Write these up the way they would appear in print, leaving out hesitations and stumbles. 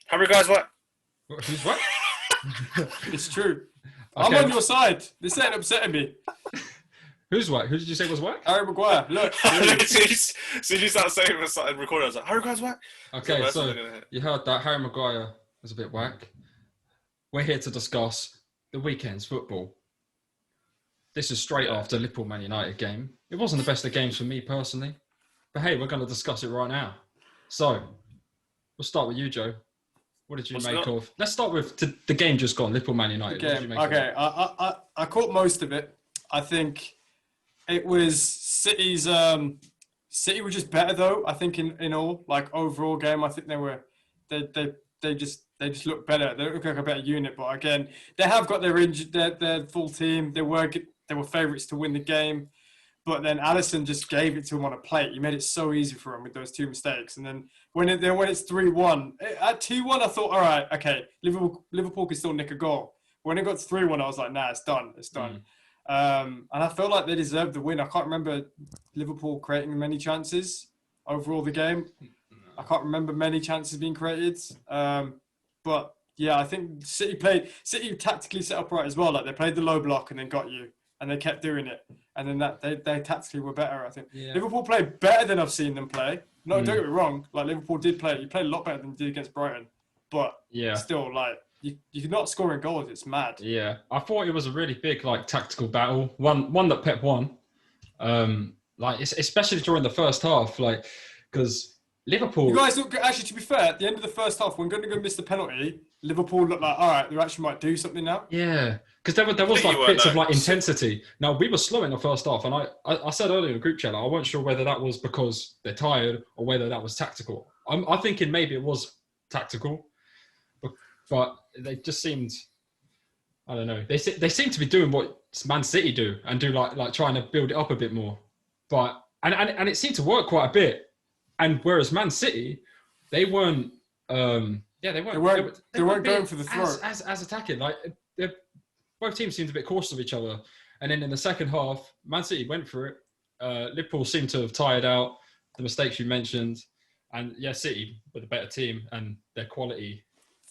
Harry guys, what? Who's what? It's true. I'm Okay. on your side. This ain't upsetting me. Who's what? Who did you say was what? Harry Maguire, look. So you start saying we started recording, I was like, Harry guys, what? Okay, that's so what they're gonna hit. you heard that Harry Maguire was a bit whack. We're here to discuss the weekend's football. This is straight after Liverpool Man United game. It wasn't the best of games for me personally, but hey, we're going to discuss it right now. So, we'll start with you, Joe. What did you make of? Let's start with the game just gone. Liverpool Man United. What did you make of it? I caught most of it. I think it was City's. City were just better though. I think in all, like overall game, I think they just look better. They look like a better unit. But again, they have got their full team. They were favourites to win the game. But then Alisson just gave it to him on a plate. He made it so easy for him with those two mistakes. And then when it's 3-1, at 2-1, I thought, all right, okay, Liverpool can still nick a goal. When it got to 3-1, I was like, nah, it's done. It's done. And I felt like they deserved the win. I can't remember Liverpool creating many chances overall the game. I can't remember many chances being created. But yeah, I think City tactically set up right as well. Like they played the low block and then got you. And they kept doing it. And then they tactically were better, I think. Yeah. Liverpool played better than I've seen them play. No, don't get me wrong. Like, Liverpool did play. You played a lot better than you did against Brighton. But still, like, you're not scoring goals. It's mad. Yeah. I thought it was a really big, like, tactical battle. One that Pep won. Like, especially during the first half. Like, because Liverpool... You guys, actually, to be fair, at the end of the first half, when Gundogan missed the penalty, Liverpool looked like, all right, they actually might do something now. Yeah. Because there was like bits of like intensity. Now we were slow in the first half, and I said earlier in the group chat, I wasn't sure whether that was because they're tired or whether that was tactical. I'm thinking maybe it was tactical, but they just seemed, I don't know. They seem to be doing what Man City do and do like trying to build it up a bit more, but and it seemed to work quite a bit. And whereas Man City, they weren't. They weren't going for the throat as attacking like. Both teams seemed a bit cautious of each other. And then in the second half, Man City went for it. Liverpool seemed to have tired out the mistakes you mentioned. And yeah, City were the better team and their quality.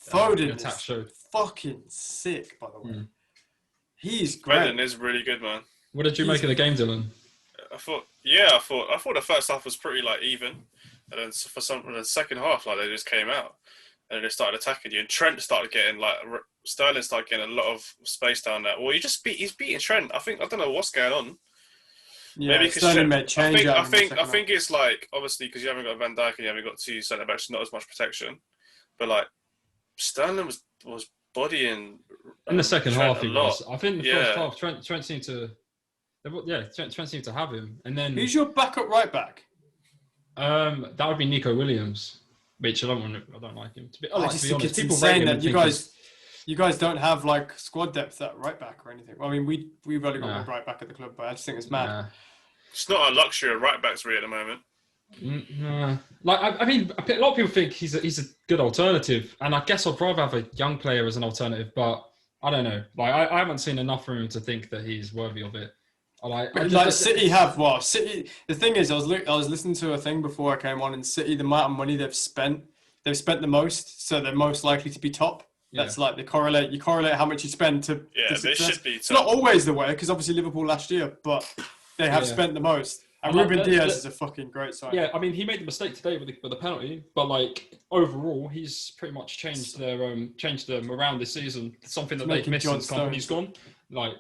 Foden is fucking sick, by the way. He's great. Foden is really good, man. What did you make of the game, Dylan? I thought the first half was pretty like even. And then for the second half, like they just came out. And they started attacking you. And Trent started getting Sterling started getting a lot of space down there. Well, he's beating Trent. I don't know what's going on. Yeah, maybe Sterling made change. I think it's like obviously because you haven't got Van Dijk and you haven't got two centre backs, not as much protection. But like Sterling was bodying in the second Trent half. He was. I think the first half Trent seemed to. Trent seemed to have him. And then who's your backup right back? That would be Nico Williams. Which I don't like him. I just think it's insane that you guys don't have like squad depth at right back or anything. Well, I mean, we've only got one right back at the club, but I just think it's mad. Nah. It's not a luxury of right backs really at the moment. Like I mean, a lot of people think he's a good alternative, and I guess I'd rather have a young player as an alternative. But I don't know. Like I haven't seen enough from him to think that he's worthy of it. City have City. The thing is, I was listening to a thing before I came on, and City, the amount of money they've spent the most, so they're most likely to be top. Yeah. That's like you correlate how much you spend to. Yeah, they should be top. It's not always the way because obviously Liverpool last year, but they have spent the most. And Ruben Diaz is a fucking great sign. Yeah, I mean, he made the mistake today with the penalty, but like overall, he's pretty much changed them around this season. Something that they've missed since Company's gone. Like.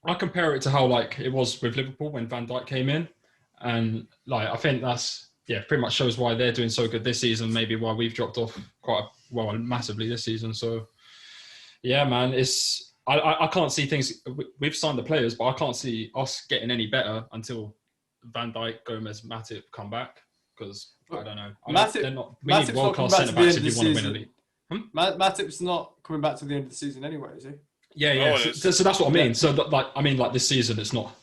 I compare it to how like it was with Liverpool when Van Dijk came in, and like I think that's pretty much shows why they're doing so good this season. Maybe why we've dropped off massively this season. So yeah, man, I can't see things. We've signed the players, but I can't see us getting any better until Van Dijk, Gomez, Matip come back because I don't know. We need world class centre backs if you want to win a league. Matip's not coming back to the end of the season anyway, is he? Yeah. So that's what I mean. Yeah. So this season, it's not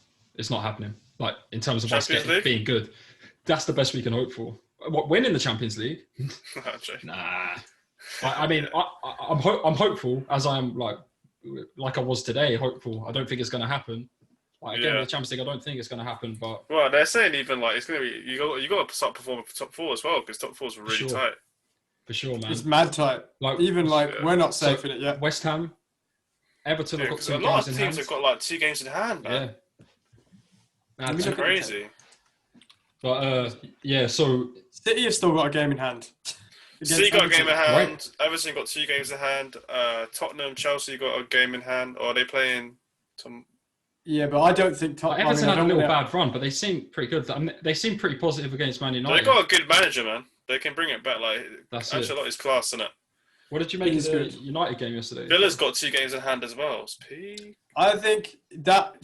happening. Like in terms of us being good, that's the best we can hope for. What, winning the Champions League? Nah. I'm hopeful as I am like I was today. Hopeful. I don't think it's going to happen. Like again, the Champions League, I don't think it's going to happen. But they're saying even like it's going to be you got to start performing for top four as well because top fours were really tight. for sure, man. It's mad tight. Even we're not safe in it yet. West Ham, Everton have got 2 games in hand. A lot of teams have got like 2 games in hand, man. Yeah, that's crazy. But so City have still got a game in hand. City got a game in hand. Right. Everton got 2 games in hand. Tottenham, Chelsea got a game in hand. Or are they playing? Yeah, but I don't think Tottenham. Everton had a little bad run, but they seem pretty good. I mean, they seem pretty positive against Man United. They got a good manager, man. They can bring it back. Ancelotti's class, isn't it? What did you make of the United game yesterday? Villa's got 2 games in hand as well. I think that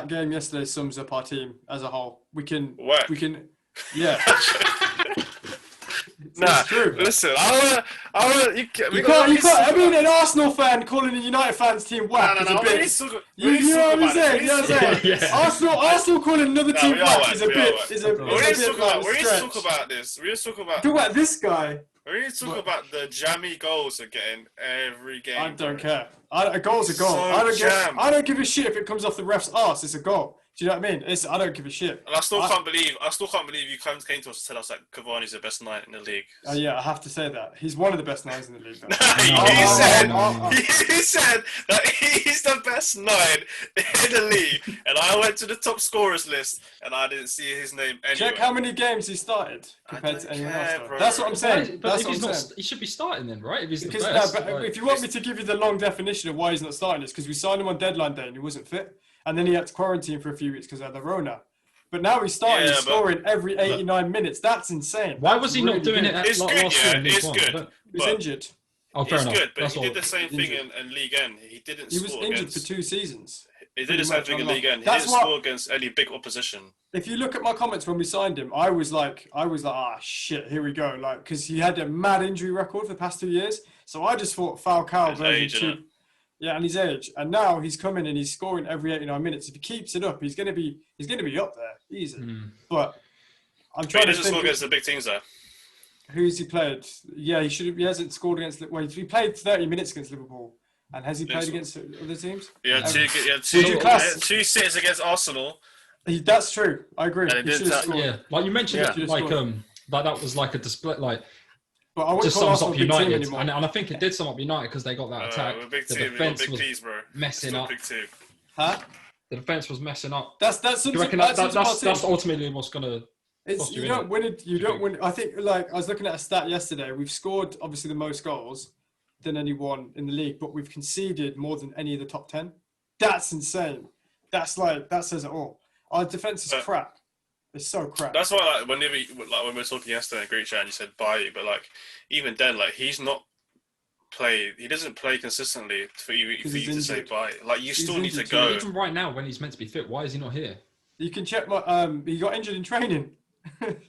game yesterday sums up our team as a whole. We can, yeah. Nah, true. Listen, you can't. I mean, an Arsenal fan calling a United fans team whack is a bit. You know what I'm saying? You know what I'm saying? Yeah. Arsenal calling another team whack is a bit. We need to talk about this. We need to talk about this guy. We need to talk about the jammy goals are getting every game. I don't care. A goal's a goal. I don't give a shit if it comes off the ref's arse. It's a goal. Do you know what I mean? I don't give a shit. And I still can't believe you came to us and tell us that Cavani's the best 9 in the league. Yeah, I have to say that. He's one of the best 9s in the league. He said that he's the best 9 in the league. And I went to the top scorers list and I didn't see his name anywhere. Check how many games he started compared to anyone else. Bro. That's what I'm saying. But he should be starting then, right? If he's the best. If you want me to give you the long definition of why he's not starting, it's because we signed him on deadline day and he wasn't fit. And then he had to quarantine for a few weeks because of the Rona. But now he's starting scoring every 89 minutes. That's insane. Why was he not doing it last year? It's good. He was injured. Oh, fair enough. Good, but he did the same thing in League N. He was injured for 2 seasons. He did the same thing in League N. He didn't score against any big opposition. If you look at my comments when we signed him, I was like, shit, here we go. Because he had a mad injury record for the past 2 years. So I just thought Falcao version 2. Yeah, and his age, and now he's coming and he's scoring every 89 minutes. If he keeps it up, he's gonna be up there easy. But I'm trying to think. He doesn't score against the big teams though. Who's he played? Yeah, he hasn't scored against. Well, he played 30 minutes against Liverpool, and has he played against other teams? Yeah, two sits against Arsenal. That's true. I agree. Yeah, like you mentioned, that was like a display, But I just sums up United, and I think it did sum up United because they got that attack. The defense was messing up. Huh? The defense was messing up. That's ultimately what's gonna. You don't win it. You don't win. I think I was looking at a stat yesterday. We've scored obviously the most goals than anyone in the league, but we've conceded more than any of the top 10. That's insane. That says it all. Our defense is crap. It's so crap. That's why, when we were talking yesterday in Greek chat, and you said Bailly, but even then, he's not played. He doesn't play consistently for you to say Bailly. You still need to go. Even right now, when he's meant to be fit, why is he not here? You can check he got injured in training.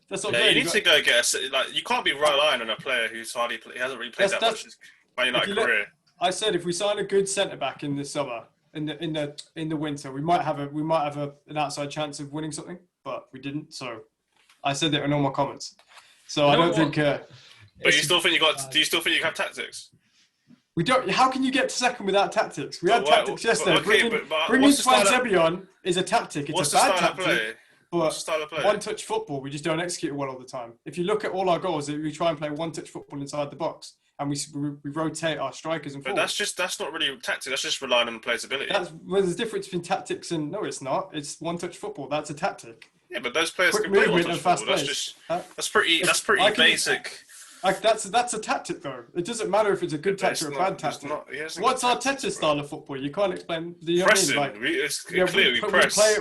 That's what you need to go get you can't be relying on a player who's he hasn't really played that much in his Man United career. I said if we sign a good centre back in the summer, in the winter, we might have an outside chance of winning something. But we didn't, so I said that in all my comments. So I don't think. But you still think do you still think you have tactics? We don't. How can you get to second without tactics? We had tactics yesterday. Bringing Twan Zebion is a tactic. It's a bad tactic. But one-touch football, we just don't execute it well all the time. If you look at all our goals, we try and play one-touch football inside the box, and we rotate our strikers and forwards. But that's not really tactics. That's just relying on the player's ability. There's a difference between tactics and no, it's not. It's one-touch football. That's a tactic. Yeah, but those players can play one-touch football. That's pretty basic. That's a tactic though. It doesn't matter if it's a good tactic or a bad tactic. What's Arteta's style of football? You can't explain. Pressing.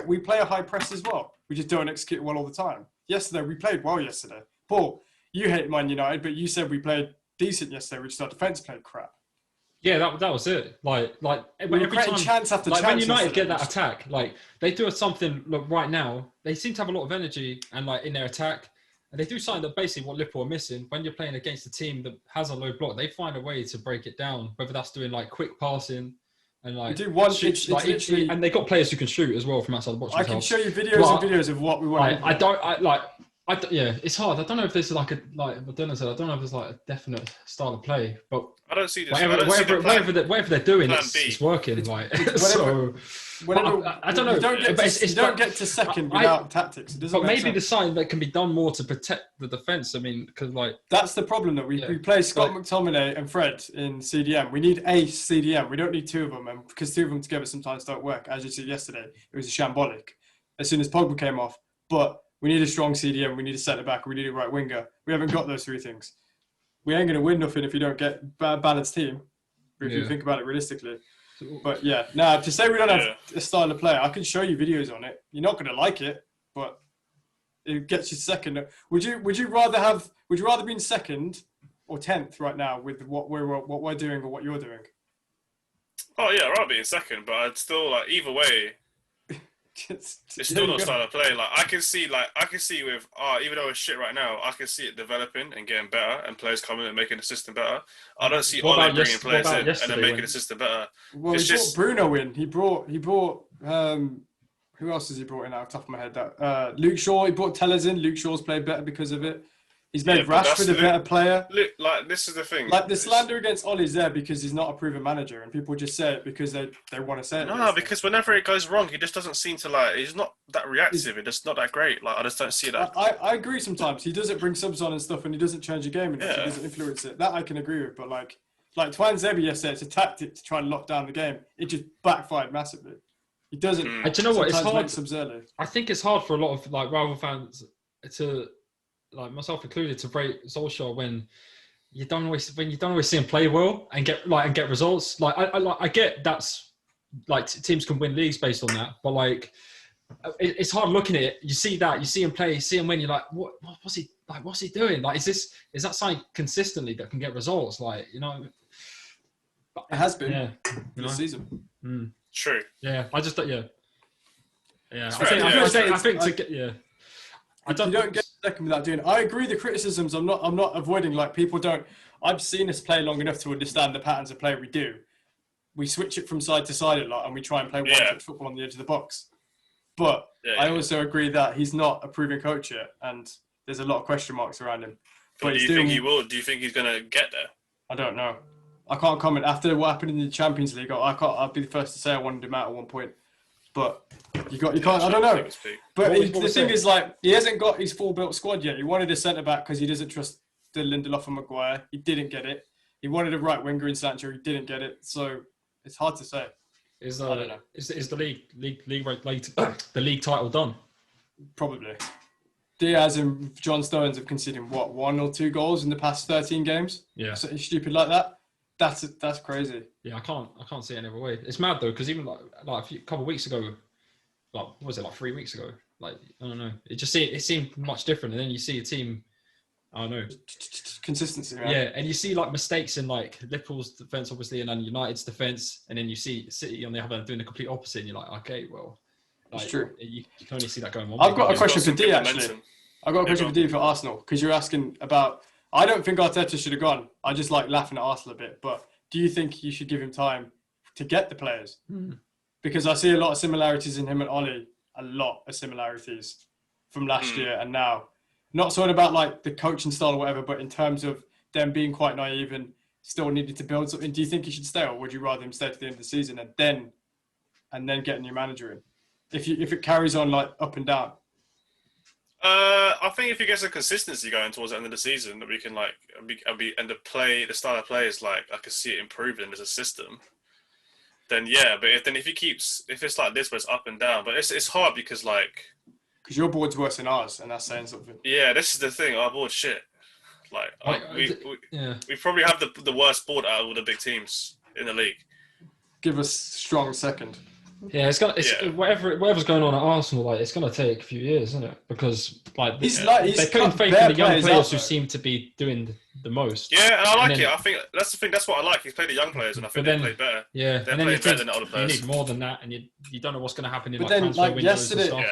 We play a high press as well. We just don't execute well all the time. Yesterday we played well. Paul, you hate Man United, but you said we played decent yesterday. We just our defense played crap. Yeah, that was it. Every time, chance after chance. When United get that attack, they do something. Look, right now they seem to have a lot of energy and in their attack. And they do something that basically what Liverpool are missing. When you're playing against a team that has a low block, they find a way to break it down. Whether that's doing quick passing and we do one shoot, and they got players who can shoot as well from outside the box. I can show you videos and videos of what we want. Yeah, it's hard. I don't know if there's like Dylan said. I don't know if there's like a definite style of play, but I don't see this. Whatever they're doing, it's working. Like so. I don't know. You don't get to second without tactics. It doesn't. But maybe sense. there's something that can be done more to protect the defense. I mean, because like that's the problem that we play Scott McTominay and Fred in CDM. We need a CDM. We don't need two of them, and because two of them together sometimes don't work. As you see yesterday, it was a shambolic. As soon as Pogba came off, but we need a strong CDM. We need a centre back. We need a right winger. We haven't got those three things. We ain't going to win nothing if you don't get a balanced team. If you think about it realistically. But yeah, now to say we don't have a style of play, I can show you videos on it. You're not going to like it, but it gets you second. Would you rather be in second or 10th right now with what we're doing or what you're doing? Oh yeah, I'd rather be in second, but I'd still like either way. It's still not style of play. Like I can see with even though it's shit right now, I can see it developing and getting better, and players coming and making the system better. I don't see Ole bringing players in and then making the system better. Well, he brought Bruno in. He brought who else has he brought in out of the top of my head? That Luke Shaw. He brought Tellers in. Luke Shaw's played better because of it. He's made Rashford a better player. Like this is the thing. Like the slander against Ollie's there because he's not a proven manager, and people just say it because they want to say it. No, because whenever it goes wrong, he just doesn't seem to like. He's not that reactive. It's just not that great. Like I just don't see that. I agree. Sometimes he doesn't bring subs on and stuff, and he doesn't change the game enough. He doesn't influence it. That I can agree with. But like Twan Zebi yesterday, it's a tactic to try and lock down the game. It just backfired massively. He doesn't. Do you know what? It's hard. Subs early. I think it's hard for a lot of like rival fans to. Like myself included, to rate Solskjaer when you don't always see him play well and get results. Like I get that's like teams can win leagues based on that, but like it's hard looking at it. You see him play, you see him win. You're like, what's he doing? Like, is that something consistently that can get results? Like, you know, it has been this season. True. Yeah, I just I think to get you don't get second without doing it. I agree the criticisms. I'm not avoiding like people don't. I've seen us play long enough to understand the patterns of play we do. We switch it from side to side a lot and we try and play one-touch football on the edge of the box. But I also agree that he's not a proven coach yet and there's a lot of question marks around him. But do you think he will? Do you think he's going to get there? I don't know. I can't comment. After what happened in the Champions League, I'll be the first to say I wanted him out at one point. But you can't. I don't know. But the thing is, like, he hasn't got his full built squad yet. He wanted a centre back because he doesn't trust the Lindelof and Maguire. He didn't get it. He wanted a right winger in Sancho. He didn't get it. So it's hard to say. Is the league title done? Probably. Diaz and John Stones have conceded 1 or 2 goals in the past 13 games. Yeah, so it's stupid like that. That's crazy. Yeah, I can't see it any other way. It's mad though because even like a couple of weeks ago, like what was it, like 3 weeks ago? Like I don't know. It seemed much different, and then you see a team. I don't know. Consistency, right? Yeah, and you see like mistakes in like Liverpool's defense, obviously, and then United's defense, and then you see City on the other doing the complete opposite, and you're like, okay, well, like, it's true. You can only see that going on. I've got a question for D actually. I've got a question for D for Arsenal because you're asking about. I don't think Arteta should have gone. I just like laughing at Arsenal a bit. But do you think you should give him time to get the players? Because I see a lot of similarities in him and Ollie. A lot of similarities from last year and now. Not sort of about like the coaching style or whatever, but in terms of them being quite naive and still needed to build something. Do you think he should stay, or would you rather him stay to the end of the season and then get a new manager in? If it carries on like up and down. I think if he gets a consistency going towards the end of the season, that we can like and the style of play is like I can see it improving as a system. Then yeah, but if it's like this, where it's up and down, but it's hard because your board's worse than ours, and that's saying something. Yeah, this is the thing. Our board's shit. We probably have the worst board out of all the big teams in the league. Give us strong second. Yeah, whatever's going on at Arsenal, like it's gonna take a few years, isn't it? Because they're putting faith in the young players who seem to be doing the most. Yeah, and I like it. I think that's the thing. That's what I like. He's played the young players, and I think they play better. Yeah, they're playing better than the older players. You need more than that, and you don't know what's going to happen in transfer windows and stuff.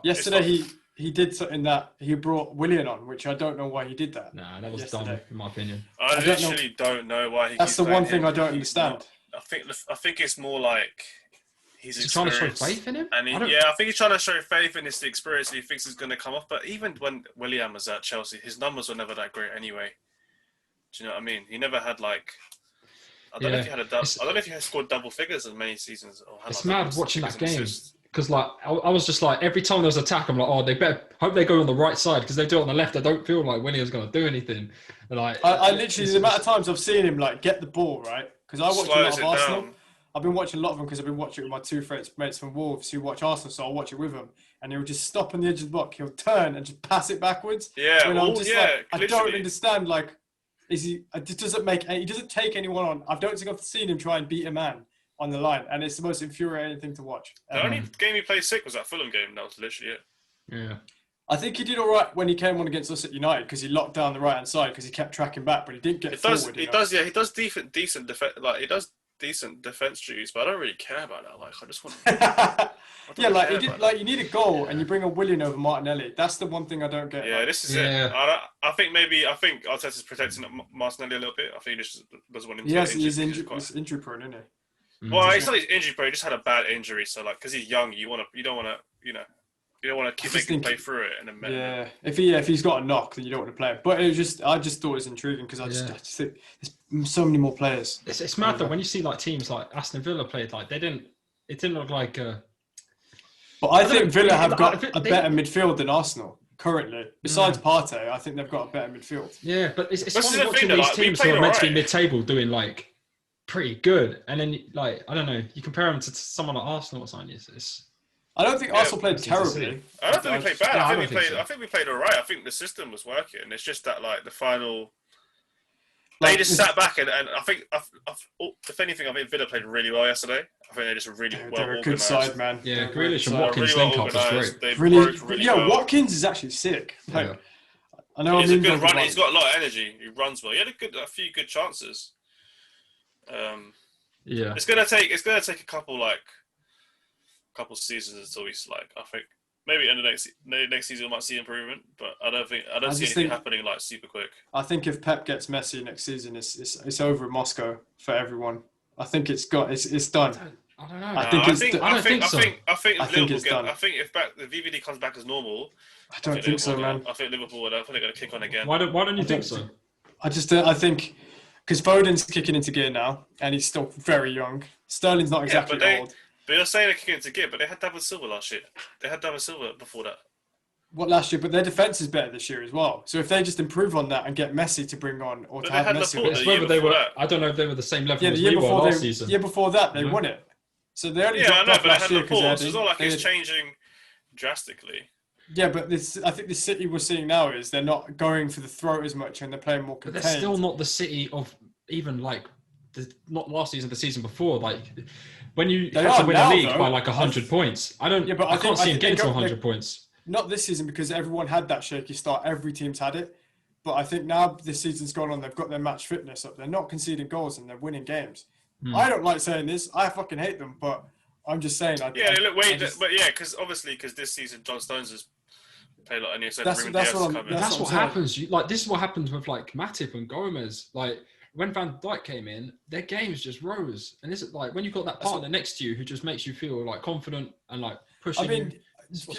Yesterday he did something that he brought Willian on, which I don't know why he did that. Nah, that was dumb, in my opinion. I literally don't know why he. That's the one thing I don't understand. I think it's more like He's Is he trying to show experienced. faith in him? And I think he's trying to show faith in his experience. And he thinks it's going to come off. But even when Willian was at Chelsea, his numbers were never that great anyway. Do you know what I mean? He never had like. I don't know if he had I don't know if he had scored double figures in many seasons. Or had, it's like, mad watching that game because like I was just like every time there was an attack, I'm like, oh, they better hope they go on the right side because they do it on the left. I don't feel like Willian's going to do anything. And, like I literally the amount of times I've seen him like get the ball right because I watch a lot of Arsenal. Down. I've been watching a lot of them because I've been watching it with my two mates from Wolves who watch Arsenal, so I'll watch it with them. And he'll just stop on the edge of the block. He'll turn and just pass it backwards. Yeah, when I'm just like, I literally. don't understand. Like, it doesn't make. He doesn't take anyone on. I don't think I've seen him try and beat a man on the line, and it's the most infuriating thing to watch. The only game he played sick was that Fulham game. That was literally it. Yeah. I think he did all right when he came on against us at United because he locked down the right hand side because he kept tracking back, but he didn't get forward. He does decent defense. Like he does decent defense duties, but I don't really care about that. Like I just want. Yeah, like he did, like you need a goal and you bring a Willian over Martinelli. That's the one thing I don't get. Yeah, like. this is it. I think Arteta's protecting Martinelli a little bit. I think he just doesn't want him. Yes, he's injury prone, isn't he? Well, he's not injury prone. He just had a bad injury, so like because he's young, you don't want to keep making him play through it. And then yeah, if he's got a knock, then you don't want to play him. But I just thought it was intriguing because I just think there's so many more players. It's mad though when you see like teams like Aston Villa played like it didn't look like. But I think Villa have got a better midfield than Arsenal currently. Besides Partey, I think they've got a better midfield. Yeah, but it's funny watching these teams who are meant to be mid-table doing like pretty good, and then like I don't know, you compare them to someone like Arsenal or something. I don't think Arsenal played terribly. I don't think we played bad. I think we played all right. I think the system was working. It's just that like the final. They just sat back and I think, if anything, I think Villa played really well yesterday. I think they're just really well organised. They're a good side, man. Yeah, Grealish and Watkins link up was great. They broke really well. Watkins is actually sick. Like, I know he's a good runner. He's got a lot of energy. He runs well. He had a few good chances. It's gonna take a couple seasons until he's like I think. Maybe in the next season we might see improvement, but I don't see anything happening like super quick. I think if Pep gets Messi next season, it's over in Moscow for everyone. I think it's done. I don't know. I think it's done. I think if the VVD comes back as normal, I don't think so, man. I think Liverpool are going to kick on again. Why don't you think so? I think because Foden's kicking into gear now, and he's still very young. Sterling's not exactly old. But you're saying they're kicking into gear, but they had David Silva last year. They had David Silva before that. What last year? But their defense is better this year as well. So if they just improve on that and get Messi to bring on or to have Messi, it's whether they were. I don't know if they were the same level as we were last season. Year before that, they won it. So they only I know, but they had Laporte. So it's not like it's changing drastically. Yeah, but I think the City we're seeing now is they're not going for the throat as much and they're playing more contained. But they're still not the City of even like not last season, the season before. Like when you have to win a league by like 100 points, I can't see them getting to 100 points. Not this season because everyone had that shaky start. Every team's had it. But I think now this season's gone on, they've got their match fitness up. They're not conceding goals and they're winning games. I don't like saying this. I fucking hate them, but I'm just saying. Because this season John Stones has played a lot, and you said Ruben Dias is coming. That's what happens. This is what happens with like Matip and Gomez. Like when Van Dijk came in, their games just rose. And this is like when you've got that partner next to you who just makes you feel like confident and like pushing. I mean,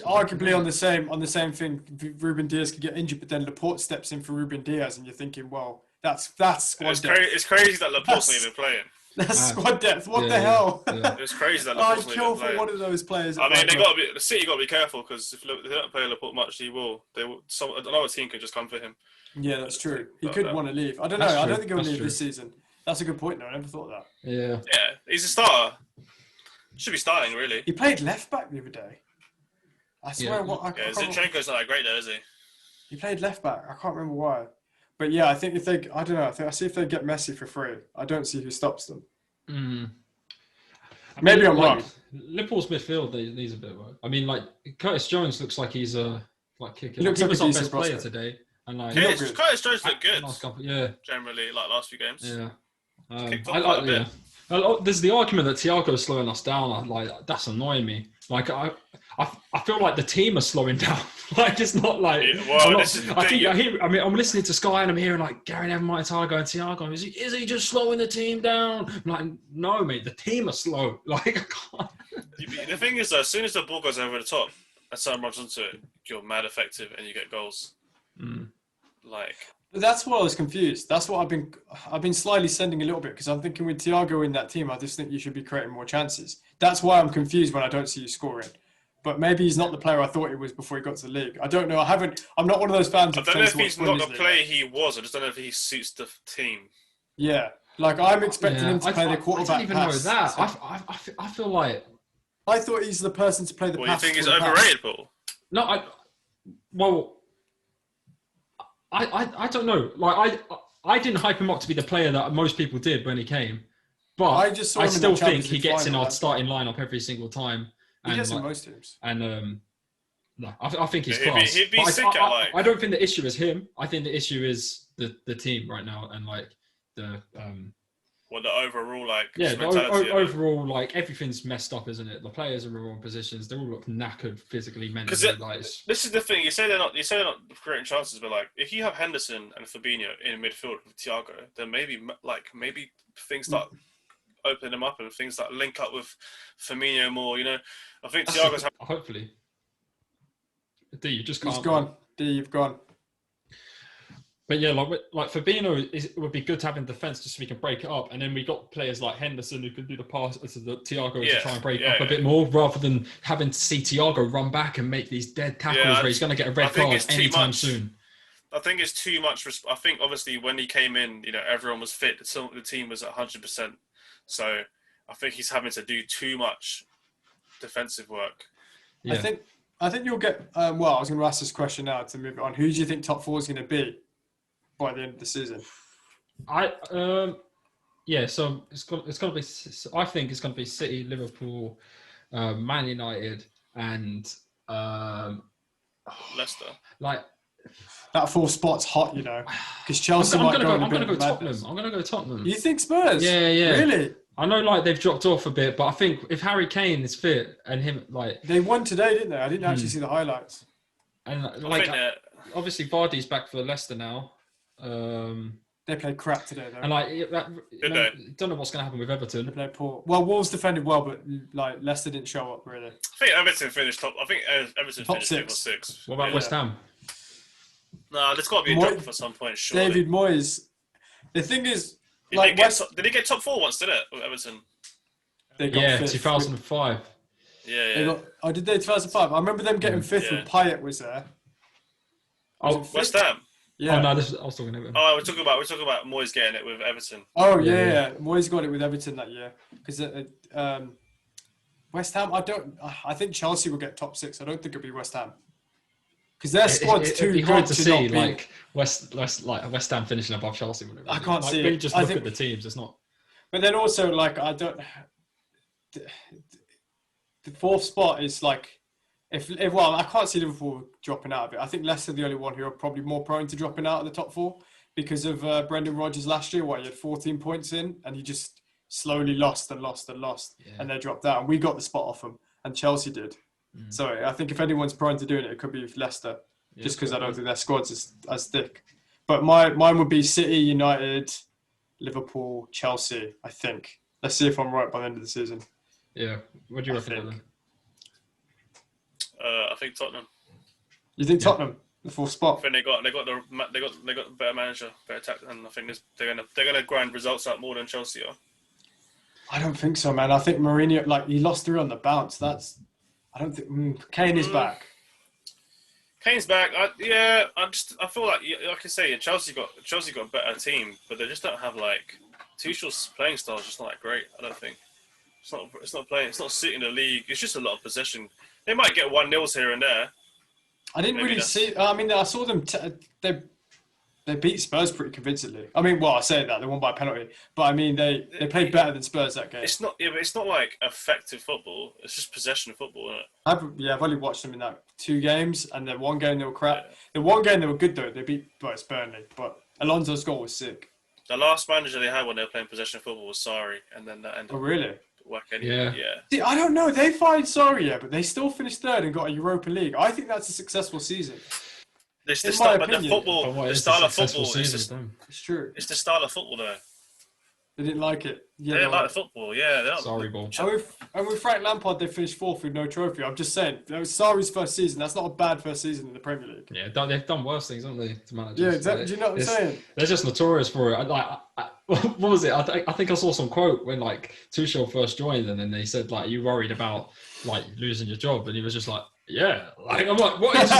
arguably on the same thing, Ruben Dias could get injured, but then Laporte steps in for Ruben Dias, and you're thinking, well, that's squad depth. It's crazy that Laporte's not even playing. That's squad depth. What the hell? Yeah. It's crazy that Laporte's I'd kill for one of those players. I mean, the City got to be careful because if they don't play Laporte much, another team could just come for him. Yeah, that's true. He could want to leave. I don't know. I don't think he'll leave this season. That's a good point, though. I never thought of that. Yeah. Yeah, he's a starter. Should be starting, really. He played left back the other day. I swear. Zinchenko's not that great, though, is he? He played left back. I can't remember why. But yeah, I think I don't know. I see if they get Messi for free. I don't see who stops them. Maybe I'm wrong. Liverpool's midfield needs a bit of work. I mean, like Curtis Jones looks like he's kicking. He looks like was a our decent best player prospect today, and like Curtis Jones looked good. Yeah, generally, like last few games. Yeah, I like bit. There's the argument that Thiago's slowing us down. Like that's annoying me. Like I feel like the team are slowing down. Like it's not like I'm listening to Sky and I'm hearing like Gary Neville, Martin Thiago, and Thiago. Is he just slowing the team down? I'm like, no, mate, the team are slow. Like I can't. The thing is, though, as soon as the ball goes over the top and someone runs onto it, you're mad effective and you get goals. Like, but that's why I was confused. That's what I've been slightly sending a little bit because I'm thinking with Thiago in that team, I just think you should be creating more chances. That's why I'm confused when I don't see you scoring. But maybe he's not the player I thought he was before he got to the league. I don't know. I'm not one of those fans. I don't know if he's not the player he was. I just don't know if he suits the team. Yeah, like I'm expecting him to play the quarterback. I didn't even know that. I feel like I thought he's the person to play the pass. You think he's overrated, Paul? No, I don't know. Like I didn't hype him up to be the player that most people did when he came, but I still think he gets in our starting lineup every single time. He gets in most teams. And no, I think he's class. He'd be sick at like. I don't think the issue is him. I think the issue is the team right now and like the the overall like. Yeah, overall like everything's messed up, isn't it? The players are in the wrong positions. They all look knackered physically, mentally. This is the thing. You say they're not creating chances, but like if you have Henderson and Fabinho in midfield with Thiago, then maybe things start opening them up and things that link up with Firmino more. You know, I think Thiago's hopefully. D, you just can't. He's gone. D, you've gone. But yeah, like Fabinho would be good to have in defence just so we can break it up, and then we got players like Henderson who can do the pass to the Thiago to try and break it up a bit more, rather than having to see Thiago run back and make these dead tackles where he's going to get a red card anytime soon. I think it's too much. I think obviously when he came in, you know, everyone was fit. The team was at 100%. So I think he's having to do too much defensive work. Yeah. I think you'll get. I was going to ask this question now to move on. Who do you think top four is going to be by the end of the season? So it's going to be. I think it's going to be City, Liverpool, Man United, and Leicester. Like that fourth spot's hot, you know, because Chelsea might go. I'm going to go Tottenham. I'm going to go Tottenham. You think Spurs? Yeah. Really? I know, like they've dropped off a bit, but I think if Harry Kane is fit and him, like they won today, didn't they? I didn't actually see the highlights. And like, obviously Vardy's back for Leicester now. They played crap today, though. And like, don't know what's going to happen with Everton. They played poor. Well, Wolves defended well, but like Leicester didn't show up really. I think Everton finished top. I think Everton finished top six. What about West Ham? No, there's got to be a drop for some point. Surely. David Moyes. The thing is. Did he get top four once, did it, with Everton? They got 2005. Yeah. Did they 2005? I remember them getting fifth when Payet was there. West Ham? Yeah. Oh, no, I was talking about Everton. Oh, we're talking about Moyes getting it with Everton. Oh, yeah. Moyes got it with Everton that year. Because West Ham, I think Chelsea will get top six. I don't think it'll be West Ham. Because their squad's too good hard to see, like West Ham finishing above Chelsea. I can't see it. Just look at the teams. It's not. But then also, like, I don't. The fourth spot is like, I can't see Liverpool dropping out of it. I think Leicester are the only one who are probably more prone to dropping out of the top four because of Brendan Rodgers last year. He had 14 points in, and he just slowly lost, and they dropped out. And we got the spot off them, and Chelsea did. So I think if anyone's prone to doing it, it could be Leicester, just because I don't think their squad's as thick. But mine would be City, United, Liverpool, Chelsea, I think. Let's see if I'm right by the end of the season. Yeah. What do you reckon then? I think Tottenham. You think Tottenham, the fourth spot? I think they got a better manager, better tactic, and I think they're gonna grind results out more than Chelsea are. I don't think so, man. I think Mourinho, he lost 3 on the bounce. I don't think Kane is back. Kane's back. I feel like I say, Chelsea got a better team, but they just don't have like Tuchel's playing style is just not that great. I don't think it's not playing. It's not suiting the league. It's just a lot of possession. They might get 1-0s here and there. I didn't really see. I mean, I saw them. They beat Spurs pretty convincingly. I mean, I say that they won by a penalty, but I mean they played better than Spurs that game. It's not like effective football. It's just possession football, isn't it? I've only watched them in 2 games, and then one game they were crap. The one game they were good though. They beat Burnley, but Alonso's goal was sick. The last manager they had when they were playing possession football was Sarri, and then that ended. Oh really? Yeah. See, I don't know. They fired Sarri, but they still finished 3rd and got a Europa League. I think that's a successful season. It's the style of football. It's true. It's the style of football, though. They didn't like it. Yeah, They didn't like the football. Yeah, they don't. Sorry, ball. And with Frank Lampard, they finished fourth with no trophy. I'm just saying, that was Sarri's first season. That's not a bad first season in the Premier League. Yeah, they've done worse things, haven't they, to managers? Yeah, exactly. Do you know what I'm saying? They're just notorious for it. What was it? I think I saw some quote when like Tuchel first joined, and then they said like, "You worried about like losing your job?" And he was just like, "Yeah." Like I'm like, "What is?"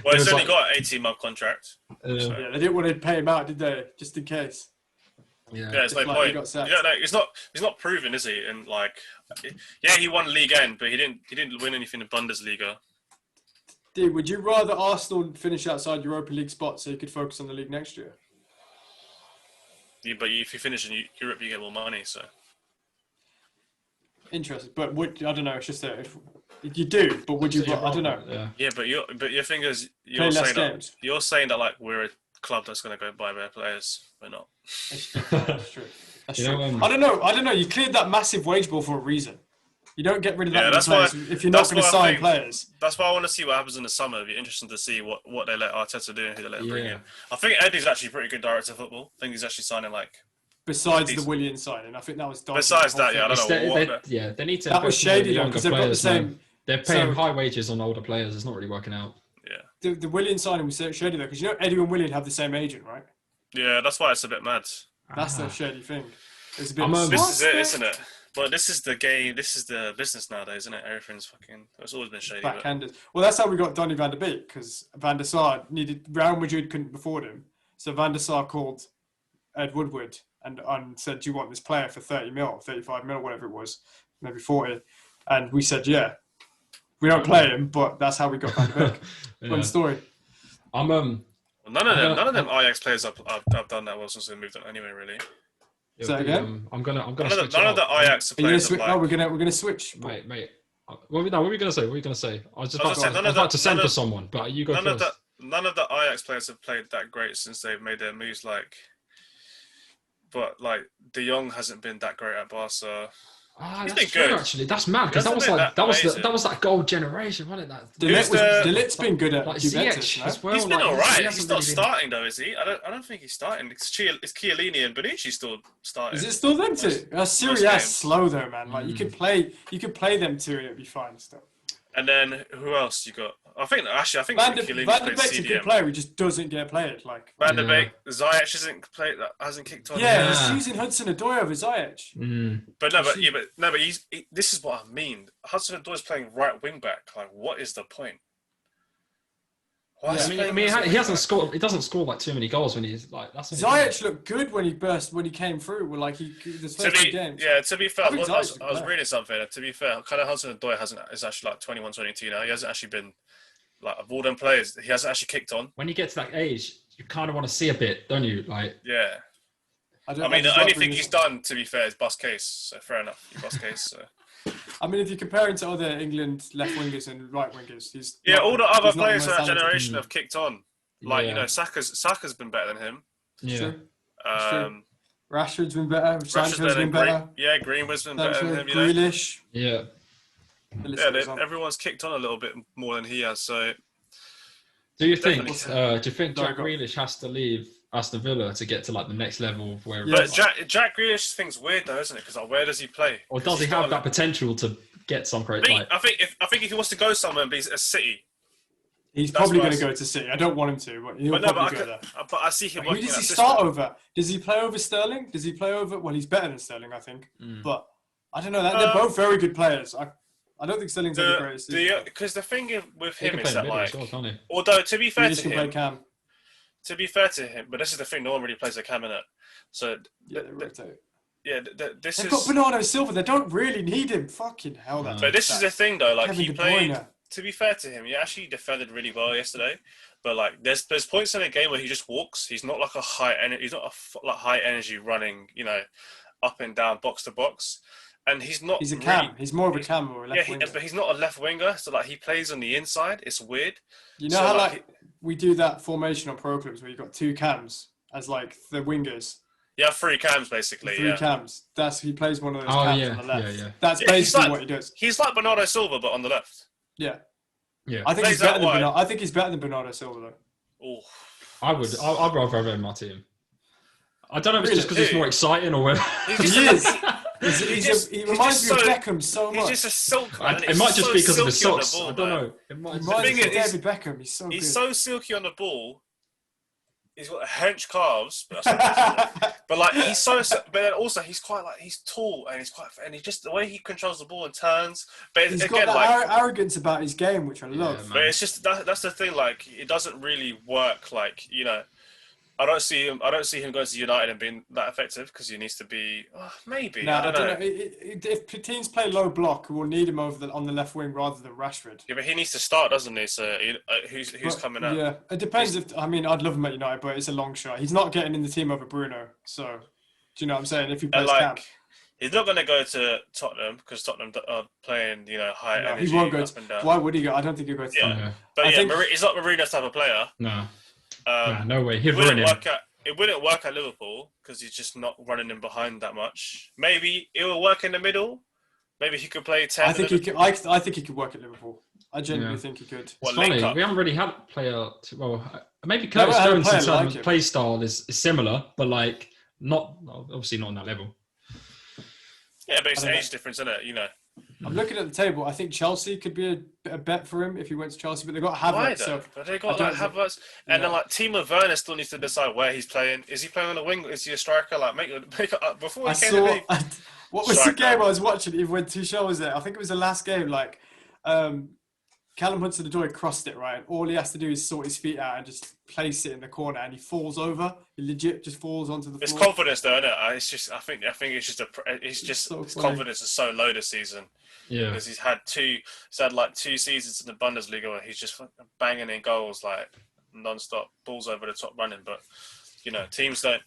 Well, he's only got an 18-month contract. Yeah, they didn't want to pay him out, did they? Just in case. Yeah, there's no point. He's not proven, is he? And like, yeah, he won League N, but he didn't win anything in Bundesliga. Dude, would you rather Arsenal finish outside Europa League spot so you could focus on the league next year? Yeah, but if you finish in Europe, you get more money. So interesting, but I don't know. It's just that if you do, but would you? I don't know. Yeah, but your thing is you're saying that like we're a club that's going to go buy their players. We're not. That's true. That's true. I don't know. You cleared that massive wage bill for a reason. You don't get rid of that players if you're not going to sign players. That's why I want to see what happens in the summer. It'd be interesting to see what they let Arteta do and who they let him bring in. I think Eddie's actually a pretty good director of football. I think he's actually signing like. Besides the Willian signing, I think that was. Besides that, I don't know what. They need to. That was shady though because they've got the same. They're paying high wages on older players. It's not really working out. Yeah. The Willian signing was shady though because Eddie and Willian have the same agent, right? Yeah, that's why it's a bit mad. That's the shady thing. It's a bit. This is it, isn't it? But this is the game. This is the business nowadays, isn't it? Everything's fucking. It's always been shady. Backhanded. Well, that's how we got Donny van der Beek because Van der Sar needed. Real Madrid couldn't afford him, so Van der Sar called Ed Woodward and said, "Do you want this player for 30 mil, 35 mil, whatever it was, maybe 40?" And we said, "Yeah." We don't play him, but that's how we got Van der Beek. One story. None of them Ajax players have done that well since they moved on anyway. Really. Say again. I'm gonna. None of the Ajax players. We're gonna switch. Mate. What were we gonna say? What were you gonna say? I was about to send for someone, but you go first. None of the Ajax players have played that great since they've made their moves. But De Jong hasn't been that great at Barca. That's true, good. Actually. That's mad because that was that gold generation, wasn't it? De Ligt's been good at Juventus as well. He's been alright. He's not starting though, is he? I don't think he's starting. It's Chiellini and Bonucci still starting. Is it still them two? Serie A is slow though, man. Like you could play them two and it'd be fine still. And then who else you got? I think Van der Beek's a good player. He just doesn't get played. Van der Beek, Ziyech hasn't kicked on. Yeah, he's using Hudson-Odoi over Ziyech. But this is what I mean. Hudson-Odoi's playing right wing back. Like, what is the point? He hasn't scored. He doesn't score like too many goals when he's like. That's Ziyech looked good when he came through. Well, like his first two games. Yeah, to be fair, I was reading something. To be fair, kind of Hudson-Odoi is actually like 21, 22 now. He hasn't actually been like of all them players. He hasn't actually kicked on. When you get to that age, you kind of want to see a bit, don't you? Yeah. I mean, the only thing he's done, to be fair, is bust case. So fair enough, he bust case. So. I mean, if you compare him to other England left wingers and right wingers, all the other players of that generation have kicked on. Saka's been better than him. Yeah. True. Rashford's been better. Sancho's been better. Greenwood's been better than him. Grealish. Yeah. Everyone's kicked on a little bit more than he has. So, do you think Jack Grealish has to leave Aston Villa to get to like the next level of where? But Jack Grealish thing's weird though, isn't it? Because where does he play? Or does he have that potential to get some great? I think if he wants to go somewhere and be a City, he's probably going to go to City. I don't want him to, but he'll probably go there. But I see him. Who does he start over? Does he play over Sterling? Does he play over? Well, he's better than Sterling, I think. But I don't know. They're both very good players. I don't think Sterling's the greatest. Because the thing with him is that well, although to be fair to him, Cam. To be fair to him, but this is the thing. No one really plays a Cam in it. So they rotate. They've got Bernardo Silva. They don't really need him. Fucking hell, But this is the thing, though. Like he played. Bruyne. To be fair to him, he actually defended really well yesterday. But like, there's points in a game where he just walks. He's not like a high energy. He's not high energy running. Up and down, box to box. And he's not. He's a cam. He's more of a cam or a left winger. But he's not a left winger. So like, he plays on the inside. It's weird. You know how we do that formation on pro clubs where you've got two cams as like the wingers. Yeah, three cams basically. Three cams. He plays one of those cams on the left. Yeah. That's basically what he does. He's like Bernardo Silva, but on the left. Yeah. Yeah. I think he's better than Bernardo Silva though. Oh. I'd rather have him on my team. I don't know if it's just because he's more exciting or whatever. He is. He reminds me of Beckham so much. He's just a silk man. It might just be because of his socks. I don't know. It might reminds me of David Beckham. He's so good. He's so silky on the ball. He's got hench calves, but like he's so. But then also he's quite like he's tall and he just the way he controls the ball and turns. But he's again, got that arrogance about his game, which I love. But it's just that's the thing. Like it doesn't really work. Like I don't see him going to United and being that effective because he needs to be maybe. No, I don't know. If teams play low block, we'll need him on the left wing rather than Rashford. Yeah, but he needs to start, doesn't he? So who's coming out? Yeah, it depends. I'd love him at United, but it's a long shot. He's not getting in the team over Bruno. So, do you know what I'm saying? If he plays camp. He's not going to go to Tottenham because Tottenham are playing, high energy. He won't go why would he go? I don't think he'll go to Tottenham. But he's not Mourinho's type of player. No. No way. It wouldn't work at Liverpool because he's just not running in behind that much. Maybe it will work in the middle. Maybe he could play 10. I think he could. I think he could work at Liverpool. I genuinely think he could. It's funny. We haven't really had a player. Maybe Curtis Jones in terms of play style is similar, but like obviously not on that level. Yeah, but it's age difference, isn't it? I'm looking at the table. I think Chelsea could be a bet for him if he went to Chelsea, but they've got Havertz. But they got Havertz, and then Timo Werner still needs to decide where he's playing. Is he playing on the wing? Is he a striker? Like make it up before he came to league. What was the game I was watching? When Tuchel was there, I think it was the last game. Like Callum Hudson-Odoi crossed it right, and all he has to do is sort his feet out and just place it in the corner, and he falls over. He legit just falls onto the floor. It's confidence, though, isn't it? It's just, I think it's just so his confidence is so low this season. Yeah, because he's had like 2 seasons in the Bundesliga where he's just banging in goals like non-stop, balls over the top running. But teams don't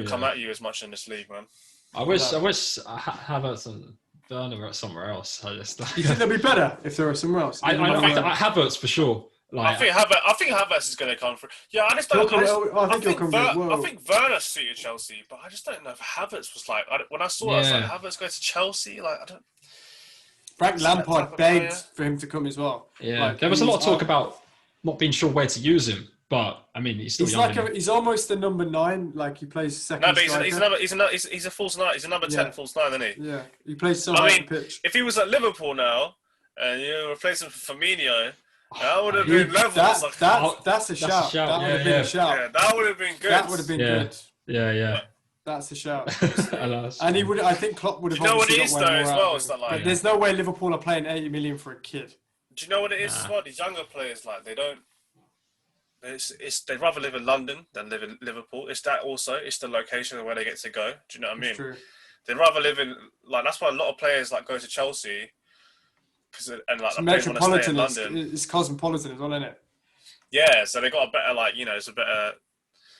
come at you as much in this league, man. I wish Havertz and Werner were somewhere else. You think they'd be better if they were somewhere else? I Havertz for sure. I think Havertz is going to come through. Yeah, I just don't. I think Werner suited Chelsea, but I just don't know if Havertz was like. When I saw it, I was like, Havertz going to Chelsea. Like I don't. Frank Lampard begged for him to come as well. Yeah, there was a lot of talk about not being sure where to use him, but I mean, he's still young. He's almost the number 9. Like he plays second. No, but he's a false 9. He's a number 10 false 9, isn't he? Yeah, he plays so high on the pitch. If he was at Liverpool now and you replace him for Firmino. That would have been level. That's a shout. That would have been a shout. Yeah, that would have been good. That would have been good. Yeah. That's a shout. And he would. I think Klopp would have. Do you know what it is though as well? It's not like. But there's no way Liverpool are paying 80 million for a kid. Do you know what it is as well? These younger players, like they don't. They'd rather live in London than live in Liverpool. It's that also. It's the location of where they get to go. Do you know what I mean? True. They'd rather live in that's why a lot of players like go to Chelsea. It's metropolitan. It's cosmopolitan as well, isn't it? Yeah, so they got a better it's a better.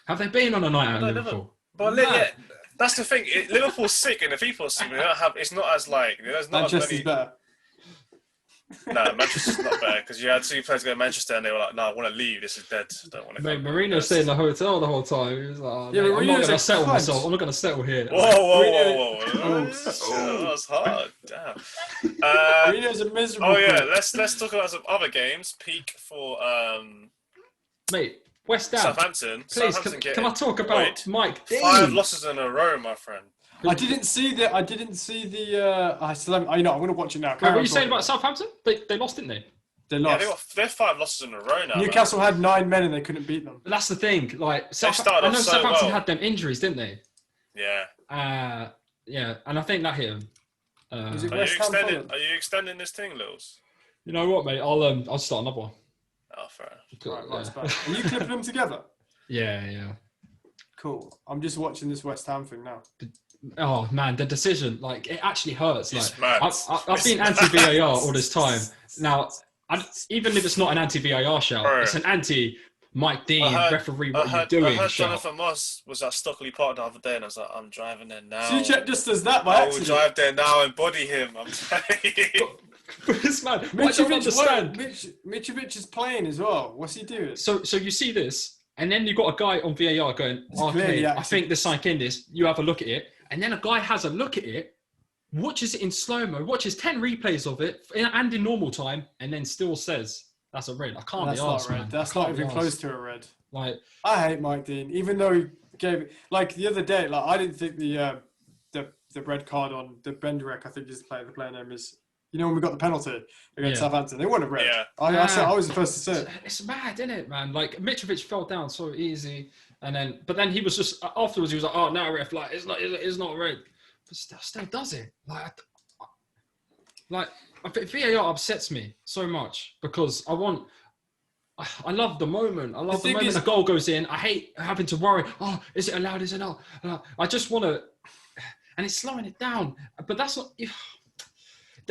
Have they been on a night out in Liverpool? But yeah, that's the thing. Liverpool's sick and the people are sick. They don't have. It's not as like. There's not Manchester's as many. Better. No, Manchester's not better because you had 2 players go to Manchester and they were like, "No, I want to leave. This is dead. I don't want to." Mate, Mourinho stayed in the hotel the whole time. He was like, I'm not going to settle myself. I'm not going to settle here. Whoa. That was hard. Damn. Mourinho's a miserable. Oh yeah, let's talk about some other games. Peak for mate. West Ham. Southampton. Please, can I talk about Mike Dean? 5 losses in a row, my friend. I didn't see the. I still haven't. I'm going to watch it now. What were you saying about Southampton? They lost, didn't they? They lost. Yeah, they're 5 losses in a row now. Newcastle had 9 men and they couldn't beat them. That's the thing. Like Southampton had them injuries, didn't they? Yeah. Yeah, and I think that hit them. Are you extending this thing, Lils? You know what, mate? I'll start another one. Oh, fair. Right, are you clipping them together? Yeah. Cool. I'm just watching this West Ham thing now. Oh man, the decision, like it actually hurts. It's like mad. I've been anti-VAR all this time. Now, even if it's not an anti-VAR shout, it's an anti-Mike Dean referee. What are you doing? I heard Jonathan Moss was at Stockley Park the other day, and I was like, I'm driving there now. Suchek just does that by accident. I will drive there now and body him. I'm telling you. This man, I don't understand. Mitrovic is playing as well. What's he doing? So you see this, and then you got a guy on VAR going, okay, I think the sign in this. You have a look at it, and then a guy has a look at it, watches it in slow-mo, watches 10 replays of it, and in normal time, and then still says, that's a red. I can't be arsed, man. That's not even close to a red. Like, I hate Mike Dean, even though gave it, like the other day. Like I didn't think the red card on the Benderek, I think is the player name is. You know when we got the penalty against Southampton, they wanted red. Yeah. I was the first to say it. It's mad, isn't it, man? Like Mitrovic fell down so easy, but then he was just afterwards. He was like, "Oh, no, ref, like it's not red," but still does it. Like VAR upsets me so much because I love the moment. I love the moment the goal goes in. I hate having to worry. Oh, is it allowed? Is it not? I just want to, and it's slowing it down. But that's not.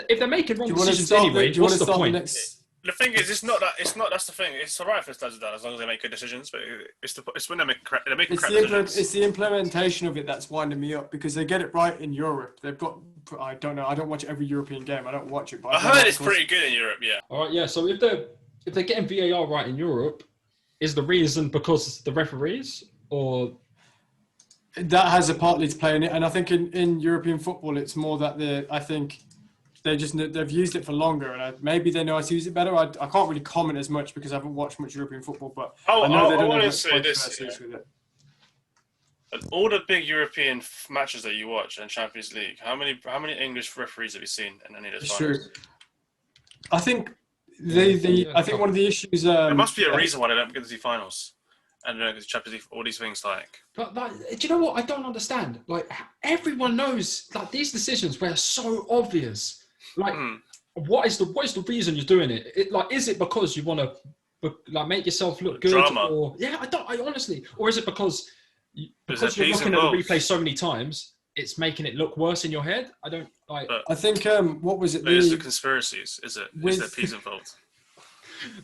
If they're making wrong decisions anyway, what's the point? The thing is, it's not. That's the thing. It's alright if it does that as long as they make good decisions. But it's when they're making crap decisions. It's the implementation of it that's winding me up because they get it right in Europe. They've got. I don't know. I don't watch every European game. I don't watch it. But I heard it's pretty good in Europe. Yeah. All right. Yeah. So if they're getting VAR right in Europe, is the reason because the referees or? That has a partly to play in it, and I think in European football, it's more that they've used it for longer, and maybe they know how to use it better. I can't really comment as much because I haven't watched much European football, but I know they don't have much controversies with it. All the big European matches that you watch in Champions League, how many English referees have you seen in any of those finals? True. I think I think one of the issues. There must be a reason why they don't get to see finals. And the Champions League, all these things like. But do you know what? I don't understand. Like everyone knows, like these decisions were so obvious. Like, what is the reason you're doing it? Like, is it because you want to like make yourself look good? Drama. Or I honestly, or is it because you're looking at the replay so many times, it's making it look worse in your head? I don't like. I think what was it? There's the conspiracies. Is there peas involved?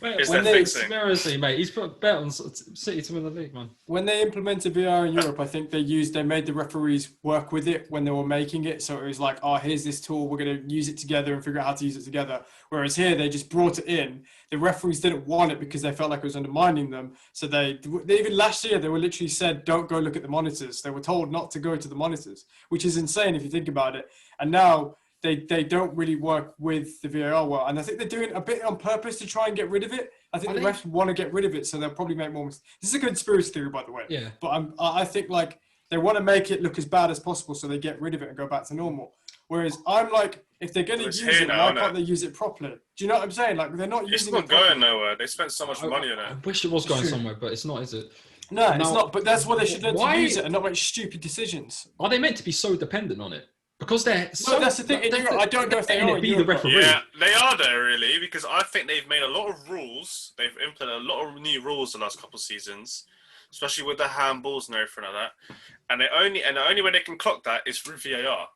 Mate, conspiracy, mate. He's put bet on City to win the league, man. When they implemented VAR in Europe, I think they made the referees work with it when they were making it. So it was like, oh, here's this tool. We're going to use it together and figure out how to use it together. Whereas here, they just brought it in. The referees didn't want it because they felt like it was undermining them. So they even last year, they were literally said, don't go look at the monitors. They were told not to go to the monitors, which is insane if you think about it. And now they don't really work with the VAR well. And I think they're doing a bit on purpose to try and get rid of it. I think the refs want to get rid of it, so they'll probably make more mistakes. This is a conspiracy theory, by the way. Yeah. But I think like they want to make it look as bad as possible so they get rid of it and go back to normal. Whereas I'm like, if they're going to use it, why can't they use it properly? Do you know what I'm saying? Like they're not using it. It's not going nowhere. They spent so much money on it. I wish it was going somewhere, but it's not, is it? No, it's not. But that's why they should learn to use it and not make stupid decisions. Are they meant to be so dependent on it? Because they're so. No, that's the thing. I don't know if they are. Be the referee. Yeah, they are there really because I think they've made a lot of rules. They've implemented a lot of new rules the last couple of seasons, especially with the handballs and everything like that. And the only way they can clock that is through VAR.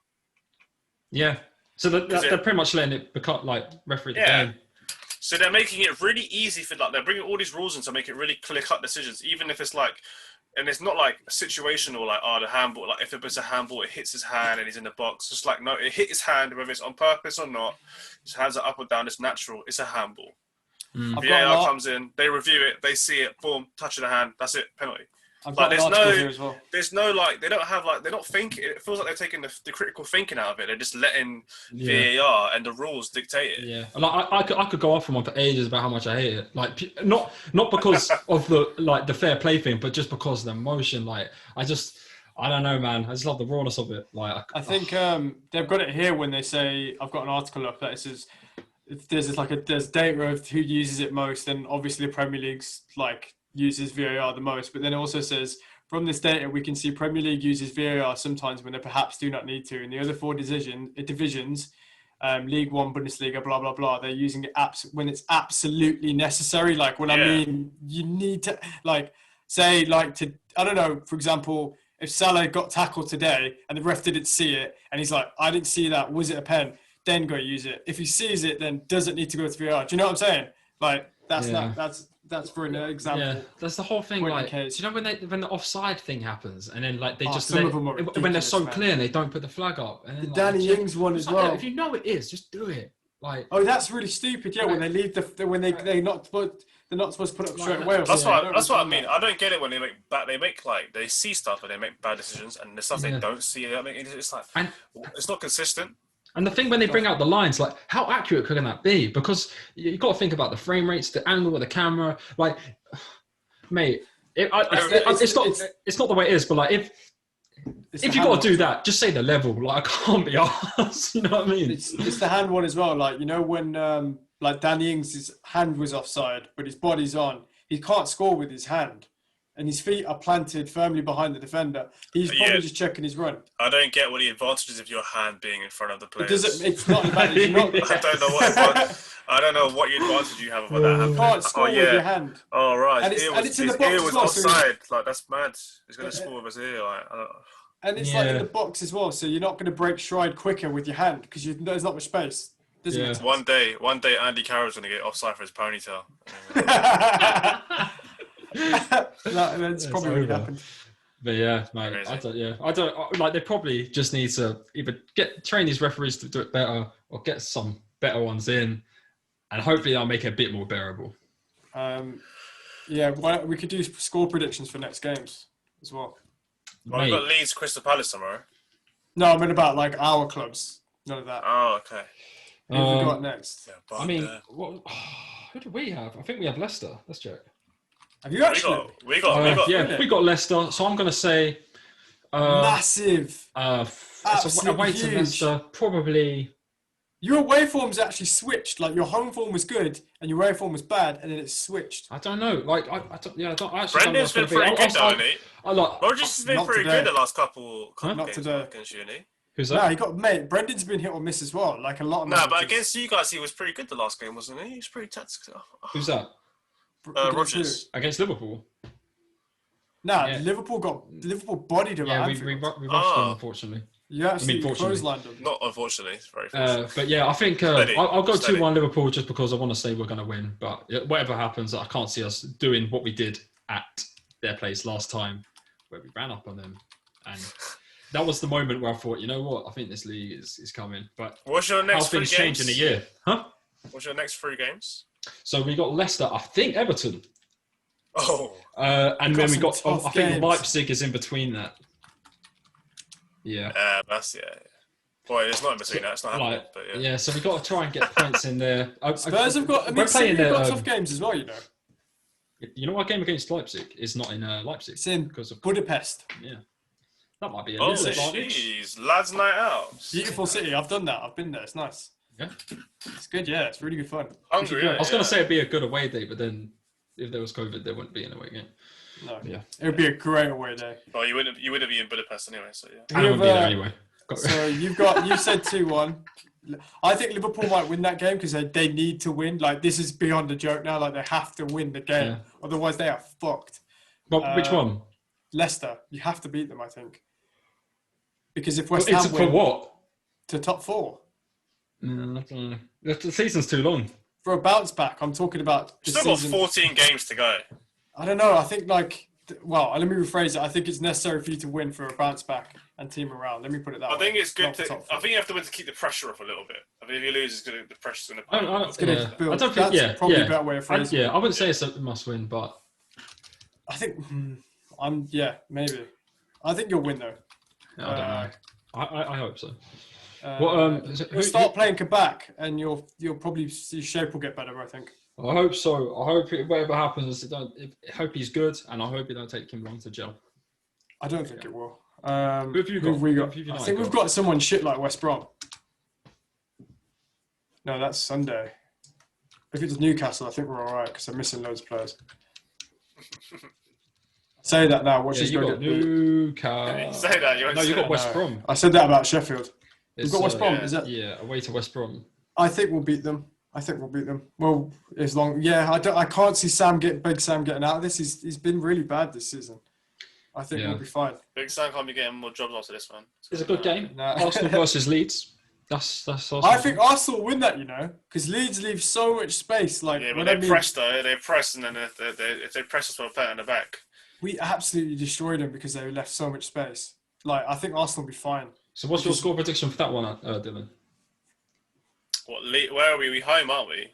Yeah. So they're pretty much letting it become like referee the game. So they're making it really easy for they're bringing all these rules in to make it really clear-cut decisions, even if it's like. And it's not like situational, like, the handball. Like, if it's a handball, it hits his hand and he's in the box. Just like, no, it hit his hand, whether it's on purpose or not. His hands are up or down. It's natural. It's a handball. VAR comes in, they review it, they see it, boom, touch of the hand. That's it, penalty. Like, there's no, like, they don't have, like, they're not thinking. It feels like they're taking the critical thinking out of it. They're just letting VAR and the rules dictate it. Yeah, like I could go off on one for ages about how much I hate it. Like, not because of the fair play thing, but just because of the emotion. Like, I don't know, man. I just love the rawness of it. Like, I think they've got it here when they say, I've got an article up that it says, there's data of who uses it most, and obviously the Premier League's like uses VAR the most, but then it also says from this data we can see Premier League uses VAR sometimes when they perhaps do not need to. In the other four divisions, League One, Bundesliga, blah blah blah, they're using it when it's absolutely necessary. Like when I mean you need to I don't know, for example, if Salah got tackled today and the ref didn't see it and he's like, I didn't see that, was it a pen? Then go use it. If he sees it, then doesn't need to go to VAR. Do you know what I'm saying? Like that's for an example. Yeah, that's the whole thing. Like, do you know when the offside thing happens, and then like they just some of them are when they're so clear and they don't put the flag up, and then, the Danny Ings one as well. If you know it is, just do it. Like, that's really stupid. Yeah, when they leave they're not supposed to put it up straight away. That's what I mean. I don't get it when they they see stuff and they make bad decisions, and the stuff they don't see. I mean, it's like it's not consistent. And the thing when they bring out the lines, like, how accurate can that be? Because you've got to think about the frame rates, the angle of the camera. Like, mate, It's not the way it is, but like if you got to do that, just say the level. Like I can't be arsed. You know what I mean? It's the hand one as well. Like when like Danny Ings' hand was offside, but his body's on. He can't score with his hand, and his feet are planted firmly behind the defender. He's probably just checking his run. I don't get what the advantage is of your hand being in front of the players. It's not an advantage. I don't know what advantage you have about that hand. You can't score with your hand. Oh right, and it's in the box. His ear was offside. Like that's mad. He's going to score with his ear. Like, I don't know. And it's like in the box as well, so you're not going to break stride quicker with your hand because there's not much space. One day, Andy Carroll's going to get offside for his ponytail. That's probably what happened. But yeah, mate, I don't like. They probably just need to either train these referees to do it better or get some better ones in, and hopefully that'll make it a bit more bearable. We could do score predictions for next games as well. Well, we've got Leeds, Crystal Palace tomorrow. No, I mean about like our clubs. None of that. Oh, okay. Who have we got next? Yeah, I mean, who do we have? I think we have Leicester. Let's check. Have you actually? We got Leicester. So I'm going to say massive. It's away to Leicester. Probably. Your away form's actually switched. Like your home form was good and your away form was bad, and then it's switched. I don't know. Like I don't actually. Brendan's been pretty good, though, hasn't he? Rogers has been pretty good the last couple not games today against Uni. Who's that? Brendan's been hit or miss as well. Like a lot of. No, but against you guys, he was pretty good the last game, wasn't he? He was pretty tactical. Who's that? Rogers against Liverpool. Liverpool bodied him. Yeah, we rushed them, unfortunately. Yeah, absolutely clotheslined them. Not unfortunately, it's very fortunate. But yeah, I think I'll go 2-1 Liverpool just because I want to say we're going to win. But whatever happens, I can't see us doing what we did at their place last time, where we ran up on them, and that was the moment where I thought, you know what, I think this league is coming. But what's your next 3 games? Change in a year, huh? What's your next 3 games? So we got Leicester, I think Everton. Oh. And then we got, I think Leipzig is in between that. Yeah. Boy, it's not in between that. It's not happening. But yeah. So we've got to try and get points in there. Spurs have got, City have got tough games as well, you know. You know, our game against Leipzig is not in Leipzig. It's in because of Budapest. Yeah. That might be a little advantage. Jeez, lads' night out. Beautiful city. I've done that. I've been there. It's nice. Yeah. It's good. Yeah, it's really good fun. Hungry. I was going to say it'd be a good away day, but then if there was COVID, there wouldn't be an away game. No. Yeah. It would be a great away day. Well, you wouldn't be in Budapest anyway, so yeah. I wouldn't be there anyway. So you said 2-1. I think Liverpool might win that game because they need to win. Like this is beyond a joke now. Like they have to win the game, otherwise they are fucked. But which one? Leicester. You have to beat them, I think. Because if West Ham win, for what? To top 4. The season's too long. For a bounce back, I'm talking about. Still got 14 games to go. I don't know. I think let me rephrase it. I think it's necessary for you to win for a bounce back and team around. Let me put it that way. I think it's good I think you have to win to keep the pressure off a little bit. I mean, if you lose, the pressure's going to. It's going to build. That's probably a better way of phrasing it. I wouldn't say it's a must-win, but I think maybe. I think you'll win though. I don't know. I hope so. You'll start playing Kabak, and you'll probably your shape will get better. I think. I hope so. I hope whatever happens, I hope he's good, and I hope it don't take him long to gel. I don't think it will. Who have you got? I think we've got someone shit like West Brom. No, that's Sunday. If it's Newcastle, I think we're all right because they're missing loads of players. Say that now. Watch us go get Newcastle. Say that. You got West Brom. I said that about Sheffield. We've got West Brom. Is that? Yeah, away to West Brom. I think we'll beat them. Well, as long. Yeah, I can't see Big Sam getting out of this. He's been really bad this season. I think we'll be fine. Big Sam can't be getting more jobs after this one. It's a good game. Arsenal versus Leeds. That's awesome. I think Arsenal will win that, because Leeds leave so much space. Like, yeah, but they press though. They press, and then if they press us, we'll put it in the back. We absolutely destroyed them because they left so much space. Like, I think Arsenal will be fine. So, what's your score prediction for that one, Dylan? Where are we? We home, aren't we?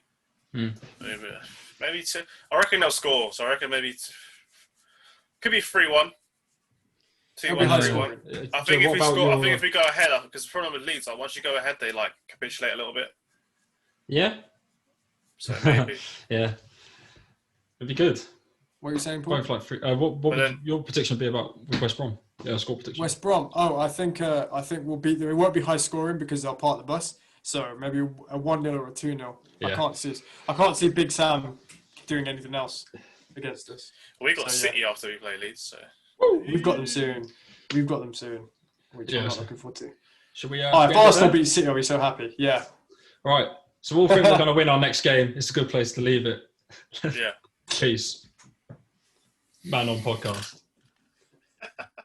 Maybe 2. I reckon they'll score. So I reckon maybe could be 3-1. 2-1, 3-1. I think if we go ahead, because the problem with Leeds, like once you go ahead, they like capitulate a little bit. Yeah. So maybe. Yeah. It'd be good. What are you saying, Paul? Both like 3. What would then, your prediction be about with West Brom? Yeah, score prediction. West Brom. Oh, I think we'll beat them. It won't be high scoring because they'll park the bus. So maybe a 1-0 or a 2-0. Yeah. I can't see Big Sam doing anything else against us. we got City after we play Leeds, so We've got them soon. Which I'm not looking forward to. Should we? If Arsenal beat City, I'll be so happy. Yeah. Right. So we'll think we're going to win our next game. It's a good place to leave it. yeah. Peace. Man on podcast.